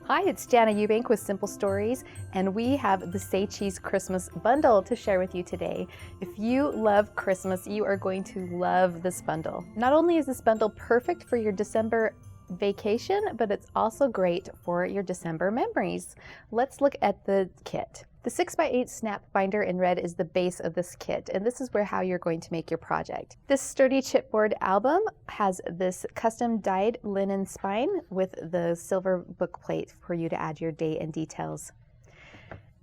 Hi, it's Jana Eubank with Simple Stories, and we have the Say Cheese Christmas bundle to share with you today. If you love Christmas, you are going to love this bundle. Not only is this bundle perfect for your December vacation, but it's also great for your December memories. Let's look at the kit. The 6x8 snap binder in red is the base of this kit, and this is how you're going to make your project. This sturdy chipboard album has this custom dyed linen spine with the silver book plate for you to add your date and details.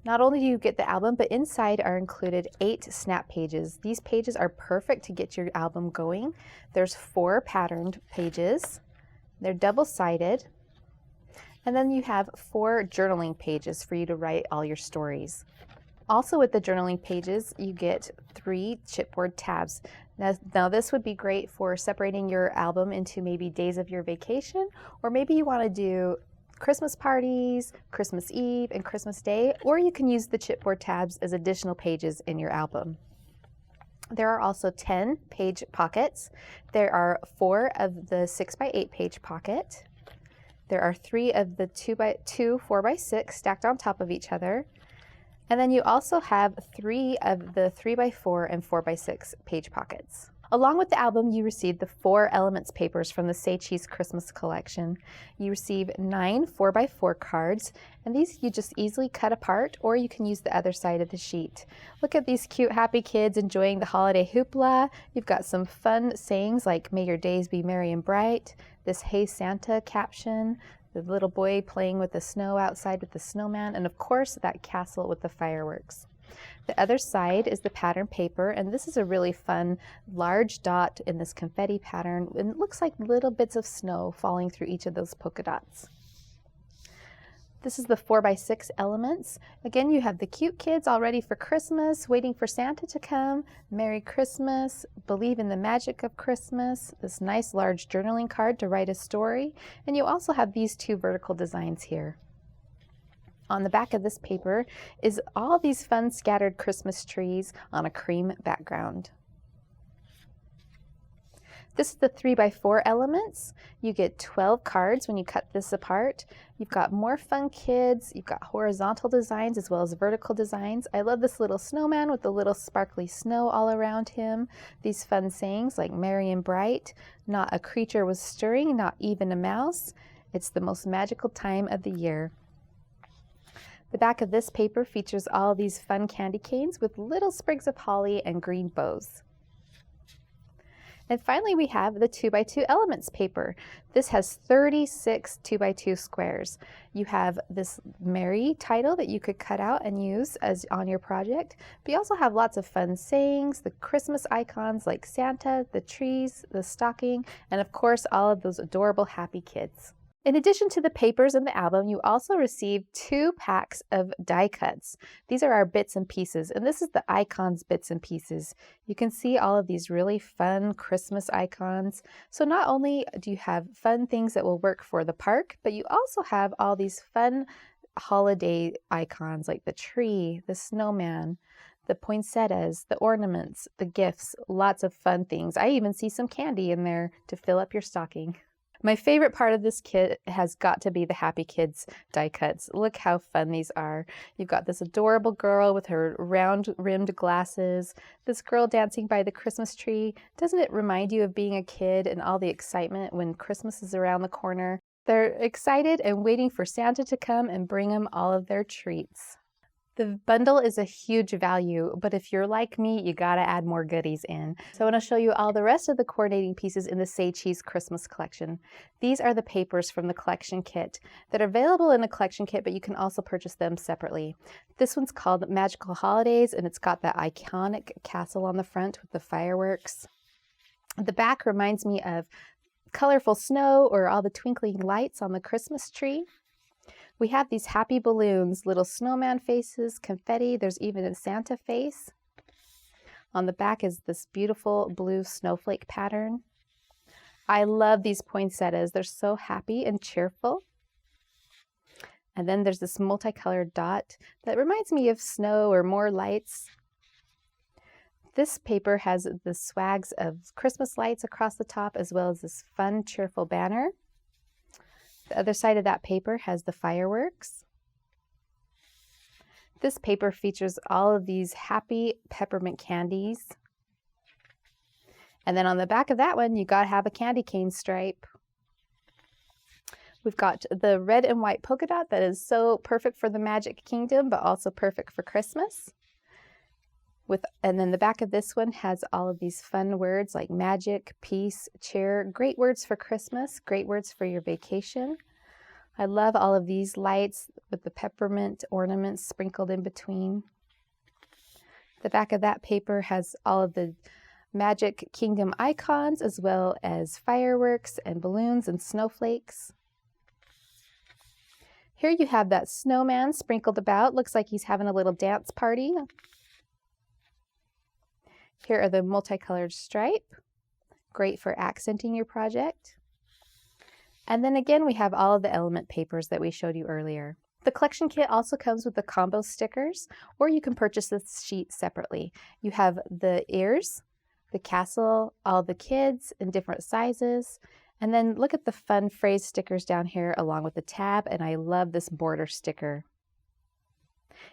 Not only do you get the album, but inside are included 8 snap pages. These pages are perfect to get your album going. There's 4 patterned pages. They're double-sided. And then you have 4 journaling pages for you to write all your stories. Also with the journaling pages, you get 3 chipboard tabs. Now this would be great for separating your album into maybe days of your vacation, or maybe you want to do Christmas parties, Christmas Eve, and Christmas Day, or you can use the chipboard tabs as additional pages in your album. There are also 10 page pockets. There are 4 of the 6x8 page pocket. There are 3 of the 2x2 4x6 stacked on top of each other. And then you also have 3 of the 3x4 and 4x6 page pockets. Along with the album, you receive the 4 Elements papers from the Say Cheese Christmas collection. You receive 9 4x4 cards, and these you just easily cut apart, or you can use the other side of the sheet. Look at these cute happy kids enjoying the holiday hoopla. You've got some fun sayings like "May your days be merry and bright," this "Hey Santa" caption, the little boy playing with the snow outside with the snowman, and of course that castle with the fireworks. The other side is the pattern paper, and this is a really fun large dot in this confetti pattern, and it looks like little bits of snow falling through each of those polka dots. This is the 4x6 elements. Again, you have the cute kids all ready for Christmas, waiting for Santa to come, Merry Christmas, believe in the magic of Christmas, this nice large journaling card to write a story, and you also have these 2 vertical designs here. On the back of this paper is all these fun scattered Christmas trees on a cream background. This is the 3x4 elements. You get 12 cards when you cut this apart. You've got more fun kids, you've got horizontal designs as well as vertical designs. I love this little snowman with the little sparkly snow all around him. These fun sayings like "Merry and bright," "Not a creature was stirring, not even a mouse," "It's the most magical time of the year." The back of this paper features all these fun candy canes with little sprigs of holly and green bows. And finally, we have the 2x2 Elements paper. This has 36 2x2 squares. You have this Merry title that you could cut out and use as on your project, but you also have lots of fun sayings, the Christmas icons like Santa, the trees, the stocking, and of course, all of those adorable happy kids. In addition to the papers and the album, you also receive 2 packs of die cuts. These are our bits and pieces, and this is the icons bits and pieces. You can see all of these really fun Christmas icons. So not only do you have fun things that will work for the park, but you also have all these fun holiday icons like the tree, the snowman, the poinsettias, the ornaments, the gifts, lots of fun things. I even see some candy in there to fill up your stocking. My favorite part of this kit has got to be the Happy Kids die cuts. Look how fun these are. You've got this adorable girl with her round-rimmed glasses, this girl dancing by the Christmas tree. Doesn't it remind you of being a kid and all the excitement when Christmas is around the corner? They're excited and waiting for Santa to come and bring them all of their treats. The bundle is a huge value, but if you're like me, you gotta add more goodies in. So I want to show you all the rest of the coordinating pieces in the Say Cheese Christmas collection. These are the papers from the collection kit that are available in the collection kit, but you can also purchase them separately. This one's called Magical Holidays, and it's got that iconic castle on the front with the fireworks. The back reminds me of colorful snow or all the twinkling lights on the Christmas tree. We have these happy balloons, little snowman faces, confetti. There's even a Santa face. On the back is this beautiful blue snowflake pattern. I love these poinsettias. They're so happy and cheerful. And then there's this multicolored dot that reminds me of snow or more lights. This paper has the swags of Christmas lights across the top, as well as this fun, cheerful banner. The other side of that paper has the fireworks. This paper features all of these happy peppermint candies. And then on the back of that one, you gotta have a candy cane stripe. We've got the red and white polka dot that is so perfect for the Magic Kingdom, but also perfect for Christmas. And then the back of this one has all of these fun words like magic, peace, cheer, great words for Christmas, great words for your vacation. I love all of these lights with the peppermint ornaments sprinkled in between. The back of that paper has all of the Magic Kingdom icons, as well as fireworks and balloons and snowflakes. Here you have that snowman sprinkled about. Looks like he's having a little dance party. Here are the multicolored stripe, great for accenting your project. And then again, we have all of the element papers that we showed you earlier. The collection kit also comes with the combo stickers, or you can purchase this sheet separately. You have the ears, the castle, all the kids in different sizes, and then look at the fun phrase stickers down here along with the tab, and I love this border sticker.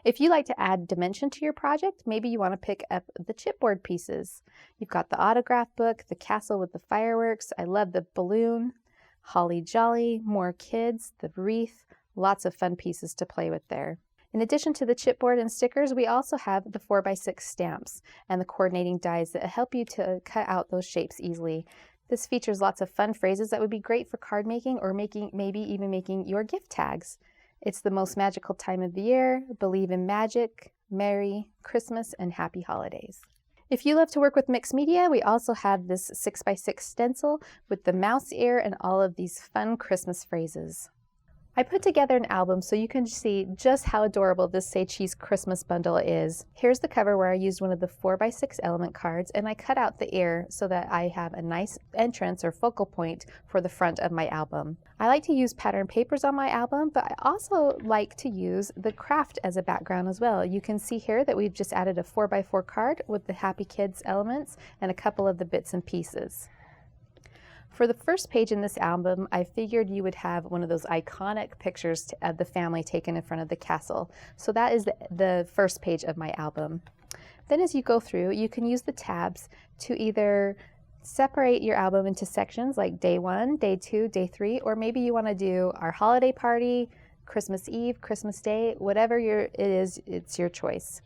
If you like to add dimension to your project, maybe you want to pick up the chipboard pieces. You've got the autograph book, the castle with the fireworks. I love the balloon, holly jolly, more kids, the wreath, lots of fun pieces to play with there. In addition to the chipboard and stickers, we also have the 4x6 stamps and the coordinating dies that help you to cut out those shapes easily. This features lots of fun phrases that would be great for card making or maybe even making your gift tags. It's the most magical time of the year. Believe in magic, Merry Christmas, and Happy Holidays. If you love to work with mixed media, we also have this 6x6 stencil with the mouse ear and all of these fun Christmas phrases. I put together an album so you can see just how adorable this Say Cheese Christmas bundle is. Here's the cover where I used one of the 4x6 element cards and I cut out the ear so that I have a nice entrance or focal point for the front of my album. I like to use pattern papers on my album, but I also like to use the craft as a background as well. You can see here that we've just added a 4x4 card with the Happy Kids elements and a couple of the bits and pieces. For the first page in this album, I figured you would have one of those iconic pictures of the family taken in front of the castle. So that is the first page of my album. Then as you go through, you can use the tabs to either separate your album into sections like day 1, day 2, day 3, or maybe you want to do our holiday party, Christmas Eve, Christmas Day, whatever it is, it's your choice.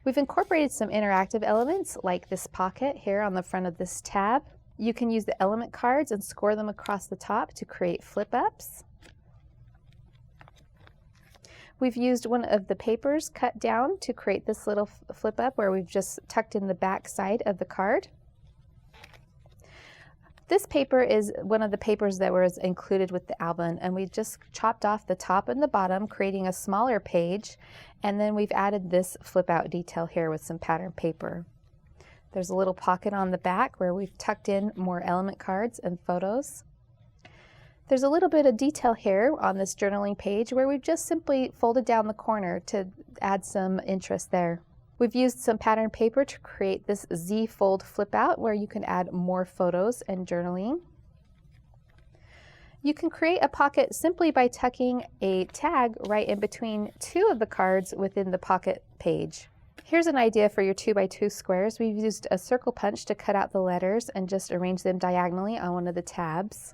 We've incorporated some interactive elements like this pocket here on the front of this tab. You can use the element cards and score them across the top to create flip-ups. We've used one of the papers cut down to create this little flip-up where we've just tucked in the back side of the card. This paper is one of the papers that was included with the album, and we've just chopped off the top and the bottom, creating a smaller page, and then we've added this flip-out detail here with some pattern paper. There's a little pocket on the back where we've tucked in more element cards and photos. There's a little bit of detail here on this journaling page where we've just simply folded down the corner to add some interest there. We've used some pattern paper to create this Z fold flip out where you can add more photos and journaling. You can create a pocket simply by tucking a tag right in between two of the cards within the pocket page. Here's an idea for your 2x2 squares. We've used a circle punch to cut out the letters and just arrange them diagonally on one of the tabs.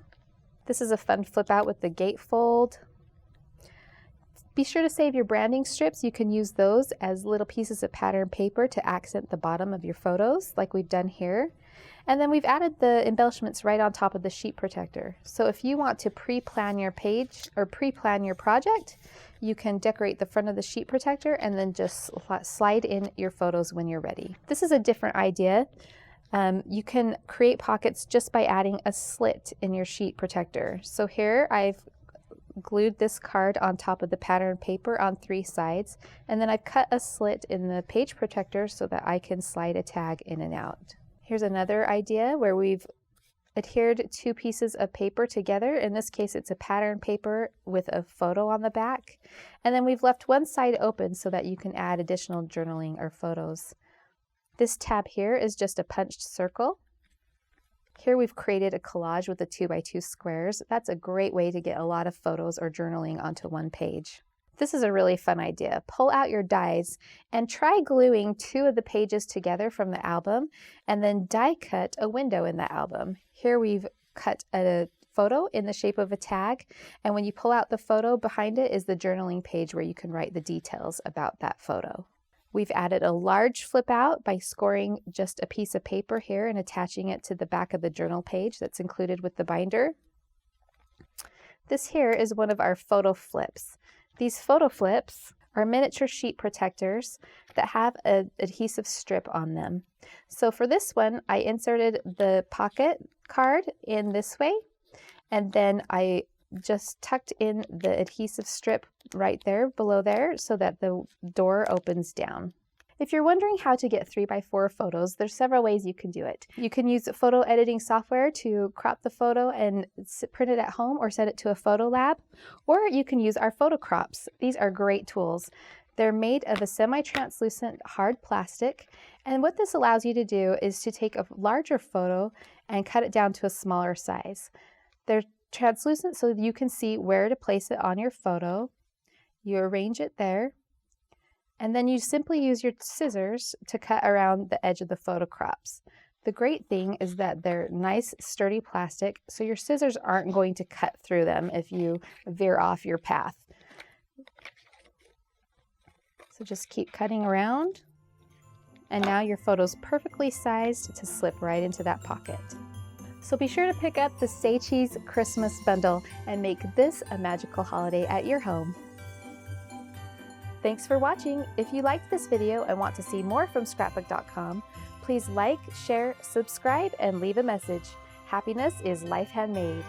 This is a fun flip out with the gatefold. Be sure to save your branding strips. You can use those as little pieces of pattern paper to accent the bottom of your photos like we've done here. And then we've added the embellishments right on top of the sheet protector. So if you want to pre-plan your page or pre-plan your project, you can decorate the front of the sheet protector and then just slide in your photos when you're ready. This is a different idea. You can create pockets just by adding a slit in your sheet protector. So here I've glued this card on top of the pattern paper on 3 sides, and then I've cut a slit in the page protector so that I can slide a tag in and out. Here's another idea where we've adhered 2 pieces of paper together. In this case, it's a pattern paper with a photo on the back. And then we've left one side open so that you can add additional journaling or photos. This tab here is just a punched circle. Here we've created a collage with the 2x2 squares. That's a great way to get a lot of photos or journaling onto one page. This is a really fun idea. Pull out your dies and try gluing 2 of the pages together from the album and then die cut a window in the album. Here we've cut a photo in the shape of a tag, and when you pull out the photo, behind it is the journaling page where you can write the details about that photo. We've added a large flip out by scoring just a piece of paper here and attaching it to the back of the journal page that's included with the binder. This here is one of our photo flips. These photo flips are miniature sheet protectors that have an adhesive strip on them. So for this one, I inserted the pocket card in this way, and then I just tucked in the adhesive strip right there below there so that the door opens down. If you're wondering how to get 3x4 photos, there's several ways you can do it. You can use photo editing software to crop the photo and print it at home or send it to a photo lab, or you can use our photo crops. These are great tools. They're made of a semi-translucent hard plastic, and what this allows you to do is to take a larger photo and cut it down to a smaller size. They're translucent so you can see where to place it on your photo. You arrange it there, and then you simply use your scissors to cut around the edge of the photo crops. The great thing is that they're nice, sturdy plastic, so your scissors aren't going to cut through them if you veer off your path. So just keep cutting around, and now your photo's perfectly sized to slip right into that pocket. So be sure to pick up the Say Cheese Christmas bundle and make this a magical holiday at your home. Thanks for watching. If you liked this video and want to see more from Scrapbook.com, please like, share, subscribe, and leave a message. Happiness is life handmade.